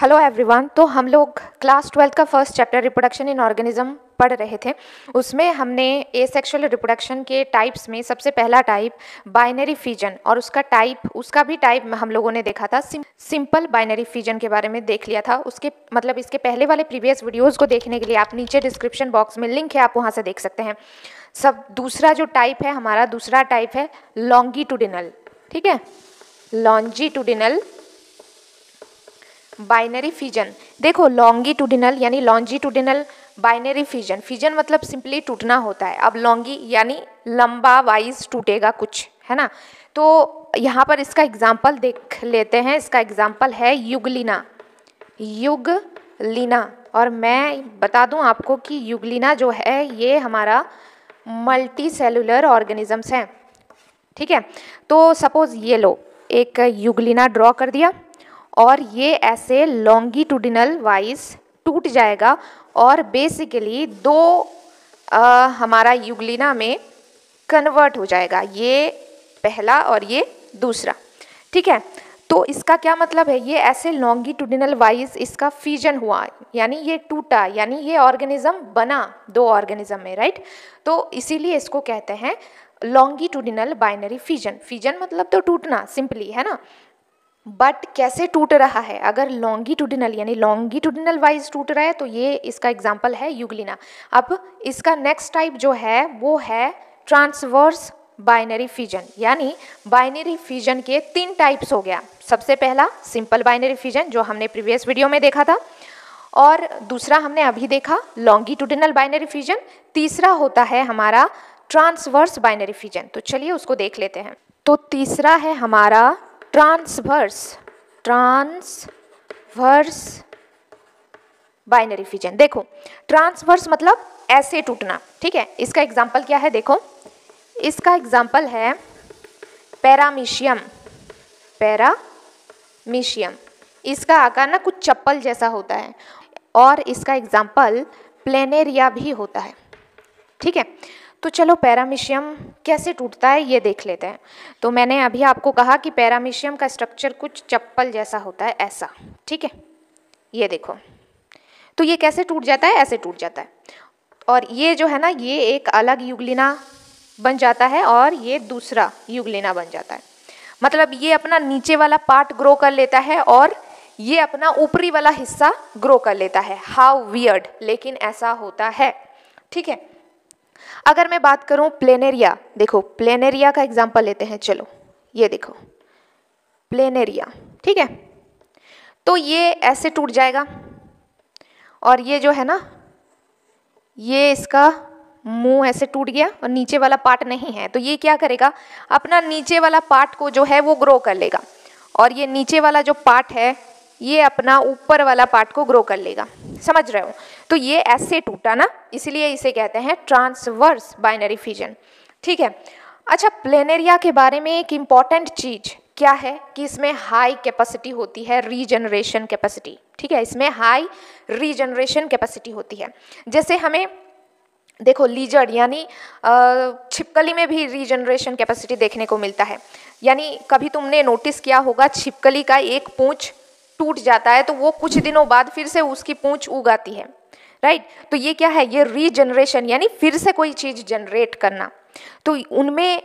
Hello everyone. तो हम लोग क्लास 12 का first chapter reproduction in organism पढ़ रहे थे। उसमें हमने एसेक्सुअल रिप्रोडक्शन के टाइप्स में सबसे पहला टाइप बाइनरी फिजन और उसका भी टाइप हम लोगों ने देखा था। सिंपल बाइनरी फिजन के बारे में देख लिया था। उसके मतलब इसके पहले वाले प्रीवियस वीडियोज़ को देखने के लिए आप नीचे डिस्क्रिप्शन बॉक्स में लिंक है, आप वहाँ से देख सकते हैं। दूसरा जो टाइप है हमारा दूसरा टाइप है लॉन्गिट्यूडिनल। ठीक है, लॉन्जिट्यूडिनल बाइनरी फिजन। देखो लॉन्गिट्यूडिनल यानी लॉन्जिट्यूडिनल बाइनरी फिजन, फिजन मतलब सिंपली टूटना होता है। अब लॉन्गी यानी लंबा वाइज टूटेगा कुछ, है ना। तो यहाँ पर इसका एग्जाम्पल देख लेते हैं। इसका एग्जाम्पल है युगलिना। युगलिना, और मैं बता दूँ आपको कि युगलिना जो है ये हमारा मल्टी सेलुलर ऑर्गेनिजम्स हैं। ठीक है, तो सपोज ये लो एक युगलिना ड्रॉ कर दिया और ये ऐसे लॉन्गिट्यूडिनल वाइज टूट जाएगा और बेसिकली दो हमारा युगलिना में कन्वर्ट हो जाएगा, ये पहला और ये दूसरा। ठीक है, तो इसका क्या मतलब है, ये ऐसे लॉन्गिट्यूडिनल वाइज इसका फ्यूजन हुआ यानी ये टूटा, यानी ये ऑर्गेनिज्म बना दो ऑर्गेनिज्म में, राइट। तो इसीलिए इसको कहते हैं लॉन्गिट्यूडिनल बाइनरी फिजन। फिजन मतलब तो टूटना सिंपली, है ना। बट कैसे टूट रहा है, अगर लॉन्गिट्यूडिनल यानी लॉन्गिट्यूडिनल वाइज टूट रहा है तो ये इसका एग्जांपल है युगलिना। अब इसका नेक्स्ट टाइप जो है वो है ट्रांसवर्स बाइनरी फिजन, यानी बाइनरी फिजन के 3 टाइप्स हो गया। सबसे पहला सिंपल बाइनरी फिजन जो हमने प्रीवियस वीडियो में देखा था, और दूसरा हमने अभी देखा लॉन्गिट्यूडिनल बाइनरी फिजन। तीसरा होता है हमारा ट्रांसवर्स बाइनरी फिजन। तो चलिए उसको देख लेते हैं। तो तीसरा है हमारा ट्रांसवर्स बाइनरी फिजन। देखो ट्रांसवर्स मतलब ऐसे टूटना। ठीक है, इसका एग्जांपल क्या है, देखो इसका एग्जांपल है पैरामीशियम। इसका आकार ना कुछ चप्पल जैसा होता है, और इसका एग्जांपल प्लेनेरिया भी होता है। ठीक है, तो चलो पैरामीशियम कैसे टूटता है ये देख लेते हैं। तो मैंने अभी आपको कहा कि पैरामीशियम का स्ट्रक्चर कुछ चप्पल जैसा होता है, ऐसा। ठीक है, ये देखो, तो ये कैसे टूट जाता है, ऐसे टूट जाता है। और ये जो है ना, ये एक अलग युगलिना बन जाता है और ये दूसरा युगलिना बन जाता है। मतलब ये अपना नीचे वाला पार्ट ग्रो कर लेता है और ये अपना ऊपरी वाला हिस्सा ग्रो कर लेता है। हाउ वियर्ड, लेकिन ऐसा होता है। ठीक है, अगर मैं बात करूं प्लेनेरिया, देखो प्लेनेरिया का एग्जांपल लेते हैं। चलो ये देखो प्लेनेरिया। ठीक है, तो ये ऐसे टूट जाएगा और ये जो है ना, ये इसका मुंह ऐसे टूट गया और नीचे वाला पार्ट नहीं है, तो ये क्या करेगा, अपना नीचे वाला पार्ट को जो है वो ग्रो कर लेगा, और ये नीचे वाला जो पार्ट है ये अपना ऊपर वाला पार्ट को ग्रो कर लेगा। समझ रहे हो, तो ये ऐसे टूटा ना, इसलिए इसे कहते हैं ट्रांसवर्स बाइनरी फिजन। ठीक है, अच्छा प्लेनेरिया के बारे में एक इम्पॉर्टेंट चीज क्या है कि इसमें हाई कैपेसिटी होती है, रीजनरेशन कैपेसिटी। ठीक है, इसमें हाई रीजनरेशन कैपेसिटी होती है। जैसे हमें देखो लीजर्ड यानी छिपकली में भी रीजनरेशन कैपेसिटी देखने को मिलता है। यानी कभी तुमने नोटिस किया होगा छिपकली का एक पूंछ टूट जाता है तो वो कुछ दिनों बाद फिर से उसकी पूंछ उगाती है, राइट। तो ये क्या है, ये रीजनरेशन यानी फिर से कोई चीज जनरेट करना। तो उनमें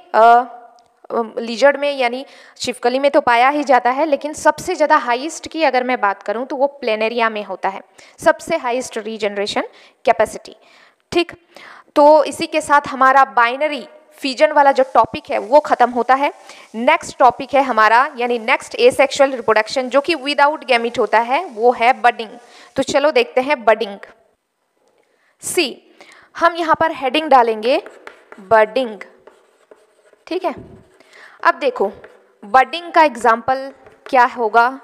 लिजर्ड में यानी छिपकली में तो पाया ही जाता है, लेकिन सबसे ज़्यादा हाईएस्ट की अगर मैं बात करूं तो वो प्लेनेरिया में होता है, सबसे हाईएस्ट रीजनरेशन कैपेसिटी। ठीक, तो इसी के साथ हमारा बाइनरी फिजन वाला जो टॉपिक है वो खत्म होता है। नेक्स्ट टॉपिक है हमारा यानी नेक्स्ट एसेक्सुअल रिप्रोडक्शन जो कि विदाउट गैमीट होता है, वो है बडिंग। तो चलो देखते हैं बडिंग। सी, हम यहाँ पर हेडिंग डालेंगे बडिंग। ठीक है, अब देखो बडिंग का एग्जाम्पल क्या होगा,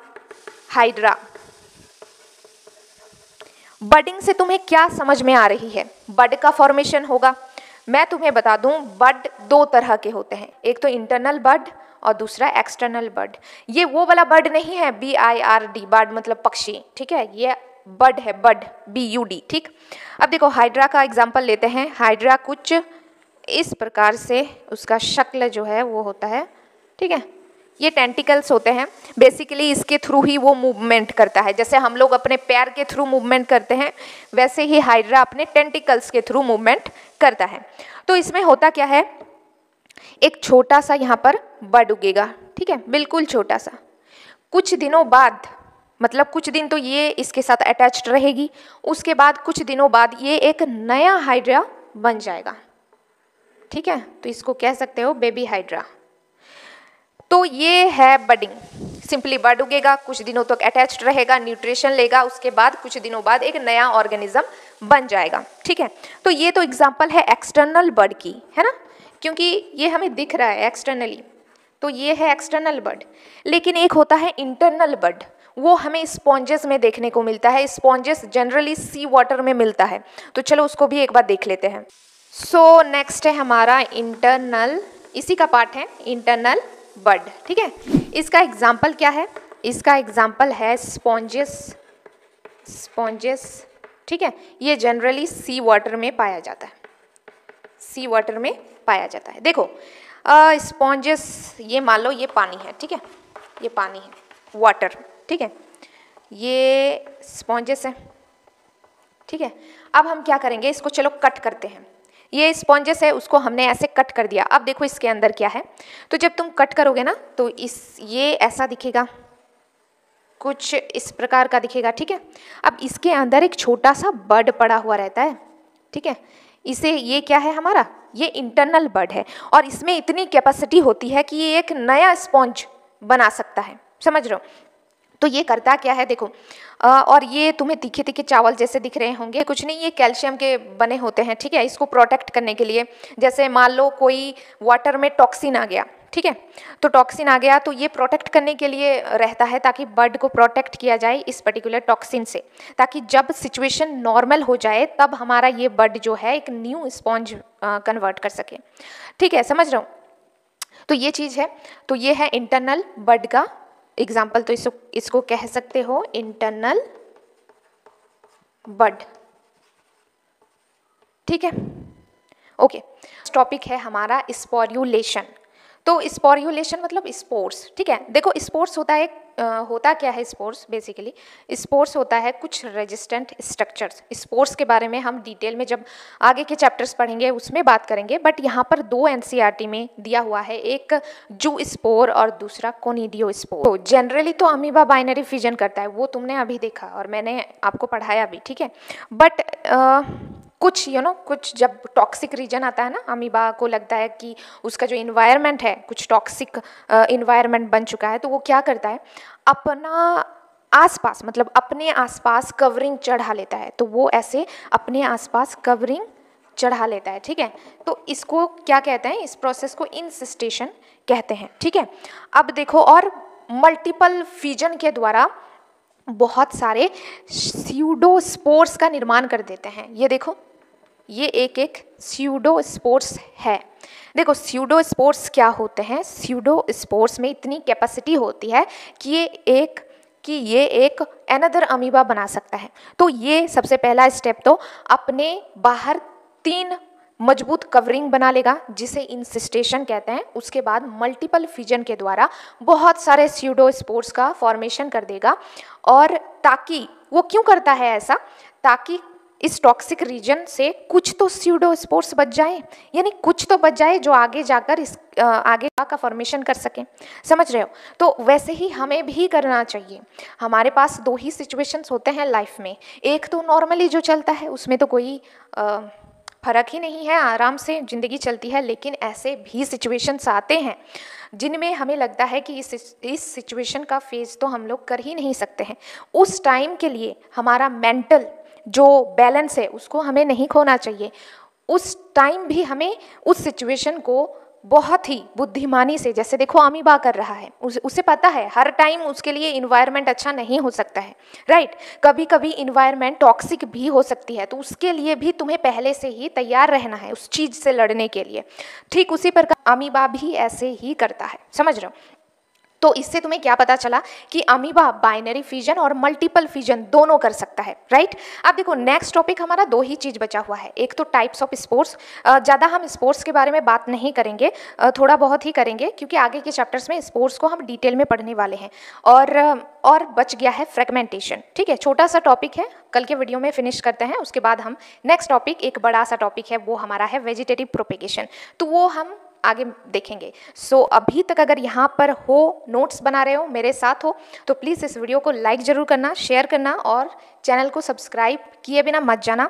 हाइड्रा। बडिंग से तुम्हें क्या समझ में आ रही है, बड का फॉर्मेशन होगा। मैं तुम्हें बता दूं बड 2 तरह के होते हैं, एक तो इंटरनल बड और दूसरा एक्सटर्नल बड। ये वो वाला बड नहीं है BIRD, बड मतलब पक्षी। ठीक है, ये बड है, बड BUD। ठीक, अब देखो हाइड्रा का एग्जांपल लेते हैं। हाइड्रा कुछ इस प्रकार से उसका शक्ल जो है वो होता है। ठीक है, ये टेंटिकल्स होते हैं, बेसिकली इसके थ्रू ही वो मूवमेंट करता है। जैसे हम लोग अपने पैर के थ्रू मूवमेंट करते हैं, वैसे ही हाइड्रा अपने टेंटिकल्स के थ्रू मूवमेंट करता है। तो इसमें होता क्या है, एक छोटा सा यहाँ पर बड उगेगा, ठीक है, बिल्कुल छोटा सा। कुछ दिनों बाद, मतलब कुछ दिन तो ये इसके साथ अटैच्ड रहेगी, उसके बाद कुछ दिनों बाद ये एक नया हाइड्रा बन जाएगा, ठीक है। तो इसको कह सकते हो बेबी हाइड्रा। तो ये है बडिंग, सिंपली बड उगेगा, कुछ दिनों तक अटैच्ड रहेगा, न्यूट्रिशन लेगा, उसके बाद कुछ दिनों बाद एक नया ऑर्गेनिज्म बन जाएगा, ठीक है। तो ये तो एग्जांपल है एक्सटर्नल बड की, है ना, क्योंकि ये हमें दिख रहा है एक्सटर्नली, तो ये है एक्सटर्नल बड। लेकिन एक होता है इंटरनल बड, वो हमें स्पॉन्जेस में देखने को मिलता है। स्पॉन्जेस जनरली सी वाटर में मिलता है, तो चलो उसको भी एक बार देख लेते हैं। सो नेक्स्ट है हमारा इंटरनल, इसी का पार्ट है इंटरनल बड, ठीक है। इसका एग्जाम्पल क्या है, इसका एग्जाम्पल है स्पॉन्जेस, स्पॉन्जेस, ठीक है। ये जनरली सी वाटर में पाया जाता है, सी वाटर में पाया जाता है। देखो स्पॉन्जेस, ये मान लो ये पानी है, ठीक है, ये पानी है, वाटर, ठीक है, ये स्पॉन्जेस है, ठीक है। अब हम क्या करेंगे, इसको चलो कट करते हैं। ये स्पॉन्जेस है, उसको हमने ऐसे कट कर दिया। अब देखो इसके अंदर क्या है, तो जब तुम कट करोगे ना तो ये ऐसा दिखेगा, कुछ इस प्रकार का दिखेगा, ठीक है। अब इसके अंदर एक छोटा सा बड पड़ा हुआ रहता है, ठीक है। इसे, ये क्या है हमारा, ये इंटरनल बड है, और इसमें इतनी कैपेसिटी होती है कि ये एक नया स्पॉन्ज बना सकता है, समझ रहे हो। तो ये करता क्या है, देखो और ये तुम्हें तीखे तीखे चावल जैसे दिख रहे होंगे, कुछ नहीं, ये कैल्शियम के बने होते हैं, ठीक है। इसको प्रोटेक्ट करने के लिए, जैसे मान लो कोई वाटर में टॉक्सिन आ गया, ठीक है, तो टॉक्सिन आ गया तो ये प्रोटेक्ट करने के लिए रहता है, ताकि बर्ड को प्रोटेक्ट किया जाए इस पर्टिकुलर टॉक्सिन से, ताकि जब सिचुएशन नॉर्मल हो जाए तब हमारा ये बर्ड जो है एक न्यू स्पॉन्ज कन्वर्ट कर सके, ठीक है, समझ रहे हो। तो ये चीज़ है, तो ये है इंटरनल बर्ड का एग्जाम्पल, तो इसको कह सकते हो इंटरनल बड, ठीक है, ओके। टॉपिक है हमारा स्पोर्युलेशन। तो स्पोर्युलेशन मतलब स्पोर्स, ठीक है। देखो स्पोर्स होता है, होता क्या है स्पोर्स, बेसिकली स्पोर्स होता है कुछ रेजिस्टेंट स्ट्रक्चर्स। स्पोर्स के बारे में हम डिटेल में जब आगे के चैप्टर्स पढ़ेंगे उसमें बात करेंगे, बट यहाँ पर दो एनसीईआरटी में दिया हुआ है, एक जू स्पोर और दूसरा कोनिडियो स्पोर। तो जनरली तो अमीबा बाइनरी फिजन करता है, वो तुमने अभी देखा और मैंने आपको पढ़ाया भी, ठीक है। बट कुछ कुछ जब टॉक्सिक रीजन आता है ना, अमीबा को लगता है कि उसका जो इन्वायरमेंट है कुछ टॉक्सिक इन्वायरमेंट बन चुका है, तो वो क्या करता है, अपना आसपास, मतलब अपने आसपास कवरिंग चढ़ा लेता है। तो वो ऐसे अपने आसपास कवरिंग चढ़ा लेता है, ठीक है। तो इसको क्या कहते हैं, इस प्रोसेस को इंसिस्टेशन कहते हैं, ठीक है। अब देखो, और मल्टीपल फिजन के द्वारा बहुत सारे स्यूडोस्पोर्स का निर्माण कर देते हैं। ये देखो, ये एक स्यूडोस्पोर्स है। देखो स्यूडोस्पोर्स क्या होते हैं, स्यूडोस्पोर्स में इतनी कैपेसिटी होती है कि ये एक अनदर अमीबा बना सकता है। तो ये सबसे पहला स्टेप तो अपने बाहर 3 मजबूत कवरिंग बना लेगा, जिसे इंसिस्टेशन कहते हैं। उसके बाद मल्टीपल फिजन के द्वारा बहुत सारे स्यूडोस्पोर्स का फॉर्मेशन कर देगा, और ताकि वो क्यों करता है ऐसा, ताकि इस टॉक्सिक रीजन से कुछ तो स्यूडोस्पोर्स बच जाए, यानी कुछ तो बच जाए जो आगे जाकर इस आगे का फॉर्मेशन कर सके, समझ रहे हो। तो वैसे ही हमें भी करना चाहिए। हमारे पास 2 ही सिचुएशंस होते हैं लाइफ में, एक तो नॉर्मली जो चलता है उसमें तो कोई फर्क ही नहीं है, आराम से ज़िंदगी चलती है, लेकिन ऐसे भी सिचुएशंस आते हैं जिनमें हमें लगता है कि इस सिचुएशन का फेस तो हम लोग कर ही नहीं सकते हैं। उस टाइम के लिए हमारा मेंटल जो बैलेंस है उसको हमें नहीं खोना चाहिए। उस टाइम भी हमें उस सिचुएशन को बहुत ही बुद्धिमानी से, जैसे देखो अमीबा कर रहा है, उसे पता है हर टाइम उसके लिए इन्वायरमेंट अच्छा नहीं हो सकता है, राइट। कभी कभी इन्वायरमेंट टॉक्सिक भी हो सकती है, तो उसके लिए भी तुम्हें पहले से ही तैयार रहना है उस चीज़ से लड़ने के लिए। ठीक उसी प्रकार अमीबा भी ऐसे ही करता है, समझ रहे हो। तो इससे तुम्हें क्या पता चला कि अमीबा बाइनरी फिजन और मल्टीपल फिजन दोनों कर सकता है, राइट। अब देखो नेक्स्ट टॉपिक हमारा दो ही चीज़ बचा हुआ है, एक तो टाइप्स ऑफ स्पोर्स। ज़्यादा हम स्पोर्ट्स के बारे में बात नहीं करेंगे, थोड़ा बहुत ही करेंगे क्योंकि आगे के चैप्टर्स में स्पोर्ट्स को हम डिटेल में पढ़ने वाले हैं। और बच गया है फ्रेगमेंटेशन, ठीक है, छोटा सा टॉपिक है, कल के वीडियो में फिनिश करते हैं। उसके बाद हम नेक्स्ट टॉपिक, एक बड़ा सा टॉपिक है, वो हमारा है वेजिटेटिव प्रोपेगेशन, तो वो हम आगे देखेंगे। सो अभी तक अगर यहाँ पर हो, नोट्स बना रहे हो, मेरे साथ हो, तो प्लीज़ इस वीडियो को लाइक ज़रूर करना, शेयर करना और चैनल को सब्सक्राइब किए बिना मत जाना।